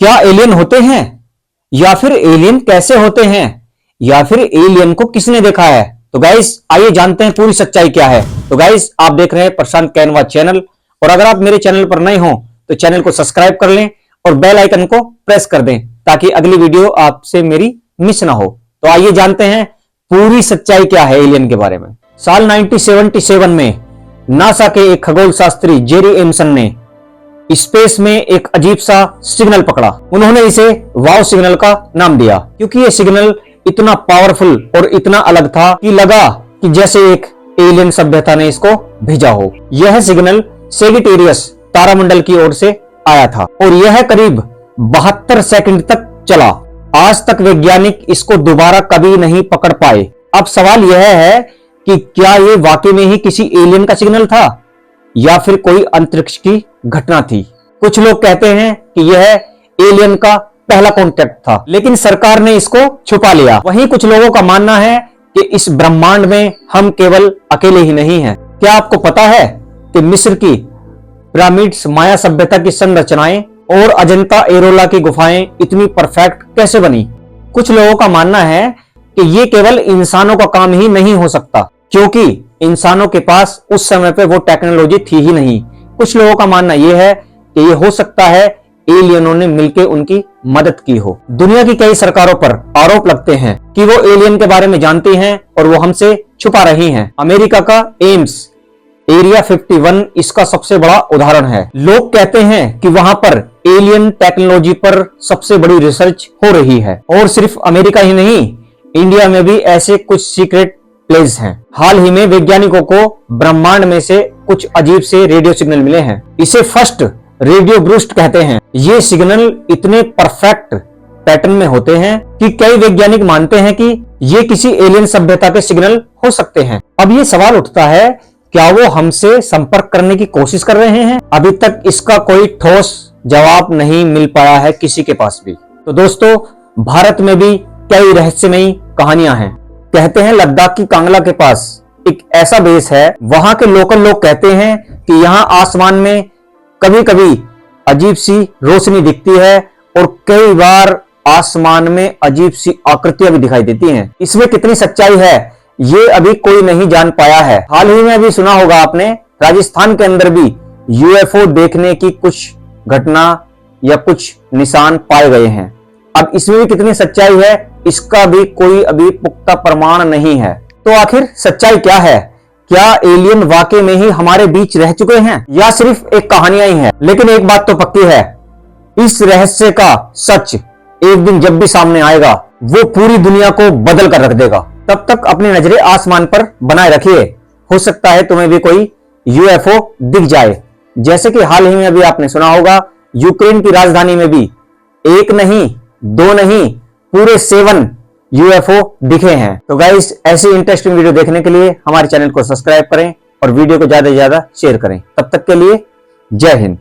क्या एलियन होते हैं, या फिर एलियन कैसे होते हैं, या फिर एलियन को किसने देखा है? तो गाइस आइए जानते हैं पूरी सच्चाई क्या है। तो गाइस आप देख रहे हैं प्रशांत कैनवा चैनल, और अगर आप मेरे चैनल पर नए हो तो चैनल को सब्सक्राइब कर लें और बेल आइकन को प्रेस कर दें ताकि अगली वीडियो आपसे मेरी मिस ना हो। तो आइए जानते हैं पूरी सच्चाई क्या है एलियन के बारे में। साल 1977 में नासा के एक खगोल शास्त्री जेरी एमसन ने स्पेस में एक अजीब सा सिग्नल पकड़ा। उन्होंने इसे वाव सिग्नल का नाम दिया क्योंकि यह सिग्नल इतना पावरफुल और इतना अलग था कि लगा कि जैसे एक एलियन सभ्यता ने इसको भेजा हो। यह सिग्नल सेजिटेरियस तारामंडल की ओर से आया था और यह करीब 72 सेकंड तक चला। आज तक वैज्ञानिक इसको दोबारा कभी नहीं पकड़ पाए। अब सवाल यह है कि क्या यह वाकई में ही किसी एलियन का सिग्नल था या फिर कोई अंतरिक्ष की घटना थी। कुछ लोग कहते हैं कि यह एलियन का पहला कॉन्टैक्ट था, लेकिन सरकार ने इसको छुपा लिया। वहीं कुछ लोगों का मानना है कि इस ब्रह्मांड में हम केवल अकेले ही नहीं हैं। क्या आपको पता है कि मिस्र की पिरामिड्स, माया सभ्यता की संरचनाएं और अजंता एलोरा की गुफाएं इतनी परफेक्ट कैसे बनी? कुछ लोगों का मानना है कि ये केवल इंसानों का काम ही नहीं हो सकता, क्योंकि इंसानों के पास उस समय पे वो टेक्नोलॉजी थी ही नहीं। कुछ लोगों का मानना यह है कि ये हो सकता है एलियनों ने मिलकर उनकी मदद की हो। दुनिया की कई सरकारों पर आरोप लगते हैं कि वो एलियन के बारे में जानती हैं और वो हमसे छुपा रही हैं। अमेरिका का एम्स एरिया 51 इसका सबसे बड़ा उदाहरण है। लोग कहते हैं कि वहां पर एलियन टेक्नोलॉजी पर सबसे बड़ी रिसर्च हो रही है, और सिर्फ अमेरिका ही नहीं, इंडिया में भी ऐसे कुछ सीक्रेट प्लेस हैं। हाल ही में वैज्ञानिकों को ब्रह्मांड में से कुछ अजीब से रेडियो सिग्नल मिले हैं। इसे फर्स्ट रेडियो ब्रूस्ट कहते हैं। ये सिग्नल इतने परफेक्ट पैटर्न में होते हैं कि कई वैज्ञानिक मानते हैं कि ये किसी एलियन सभ्यता के सिग्नल हो सकते हैं। अब ये सवाल उठता है, क्या वो हमसे संपर्क करने की कोशिश कर रहे हैं? अभी तक इसका कोई ठोस जवाब नहीं मिल पाया है किसी के पास भी। तो दोस्तों, भारत में भी कई रहस्यमयी कहानियां हैं। कहते हैं लद्दाख की कांगला के पास एक ऐसा बेस है, वहां के लोकल लोग कहते हैं कि यहां आसमान में कभी कभी अजीब सी रोशनी दिखती है और कई बार आसमान में अजीब सी आकृतियां भी दिखाई देती हैं। इसमें कितनी सच्चाई है ये अभी कोई नहीं जान पाया है। हाल ही में भी सुना होगा आपने, राजस्थान के अंदर भी यूएफओ देखने की कुछ घटना या कुछ निशान पाए गए हैं। अब इसमें भी कितनी सच्चाई है इसका भी कोई अभी पुख्ता प्रमाण नहीं है। तो आखिर सच्चाई क्या है? क्या एलियन वाकई में ही हमारे बीच रह चुके हैं या सिर्फ एक कहानियां ही है? लेकिन एक बात तो पक्की है, इस रहस्य का सच एक दिन जब भी सामने आएगा वो पूरी दुनिया को बदल कर रख देगा। तब तक अपनी नजरें आसमान पर बनाए रखिए। हो सकता है तुम्हें भी कोई यूएफओ दिख जाए, जैसे कि हाल ही में अभी आपने सुना होगा यूक्रेन की राजधानी में भी एक नहीं, दो नहीं, पूरे 7 यूएफओ दिखे हैं। तो गाइस, ऐसी इंटरेस्टिंग वीडियो देखने के लिए हमारे चैनल को सब्सक्राइब करें और वीडियो को ज्यादा से ज्यादा शेयर करें। तब तक के लिए जय हिंद।